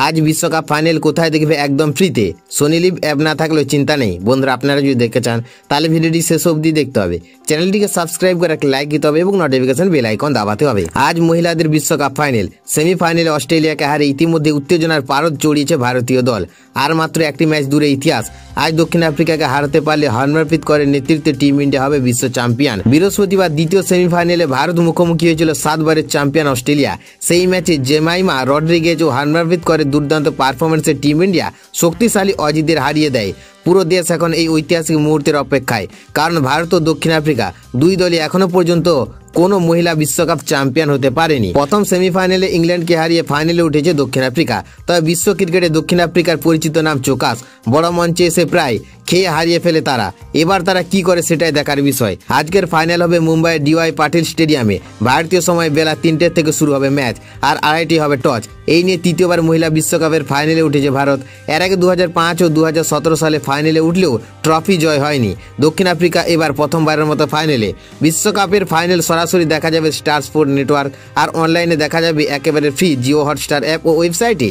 আজ বিশ্বকাপ ফাইনাল কোথায় দেখবে একদম ফ্রিতে। সোনি লিভ অ্যাপ না থাকলেও চিন্তা নেই। বন্ধুরা আপনারা যদি দেখতে চান তাহলে ভিডিওটি শেষ অবধি দেখতে হবে। চ্যানেলটিকে সাবস্ক্রাইব করে একটা লাইক দিতে হবে এবং নোটিফিকেশন বেল আইকন দাবাতে হবে। আজ মহিলাদের বিশ্বকাপ ফাইনাল সেমিফাইনালে অস্ট্রেলিয়াকে হারে ইতিমধ্যে উত্তেজনার পারদ চড়িয়েছে ভারতীয় দল। আর মাত্র একটি ম্যাচ দূরে ইতিহাস। আজ দক্ষিণ আফ্রিকাকে হারাতে পারলে হরমনপ্রীত কৌরের নেতৃত্বে টিম ইন্ডিয়া হবে বিশ্ব চ্যাম্পিয়ন। বৃহস্পতিবার দ্বিতীয় সেমিফাইনালে ভারত মুখোমুখি হয়েছিল 7 বারের চ্যাম্পিয়ন অস্ট্রেলিয়া। সেই ম্যাচে জেমাইমা রড্রিগেজ ও হরমনপ্রীত কৌরের দুর্দান্ত পারফরমেন্সে টিম ইন্ডিয়া শক্তিশালী অজিদের হারিয়ে দেয়। পুরো দেশ এখন এই ঐতিহাসিক মুহূর্তের অপেক্ষায়, কারণ ভারত ও দক্ষিণ আফ্রিকা দুই দলই এখনো পর্যন্ত কোনো মহিলা বিশ্বকাপ চ্যাম্পিয়ন হতে পারেনি। প্রথম সেমিফাইনালে ইংল্যান্ডকে হারিয়ে ফাইনালে উঠেছে দক্ষিণ আফ্রিকা। তবে বিশ্ব ক্রিকেটে দক্ষিণ আফ্রিকার পরিচিত নাম চোকাস। বড় মঞ্চে এসে প্রায় খেয়ে হারিয়ে ফেলে তারা। এবার তারা কি করে সেটাই দেখার বিষয়। আজকের ফাইনাল হবে মুম্বাইয়ের DY পাটিল স্টেডিয়ামে। ভারতীয় সময় বেলা 3টে থেকে শুরু হবে ম্যাচ, আর 2:30 হবে টস। এই নিয়ে তৃতীয়বার মহিলা বিশ্বকাপের ফাইনালে উঠেছে ভারত। এর আগে 2005 ও 2017 সালে ফাইনালে উঠলেও ট্রফি জয় হয়নি। দক্ষিণ আফ্রিকা এবার প্রথমবারের মতো ফাইনালে। বিশ্বকাপের ফাইনাল সরাসরি দেখা যাবে স্টার স্পোর্ট নেটওয়ার্ক, আর অনলাইনে দেখা যাবে একেবারে ফ্রি জিও হটস্টার অ্যাপ ও ওয়েবসাইটে।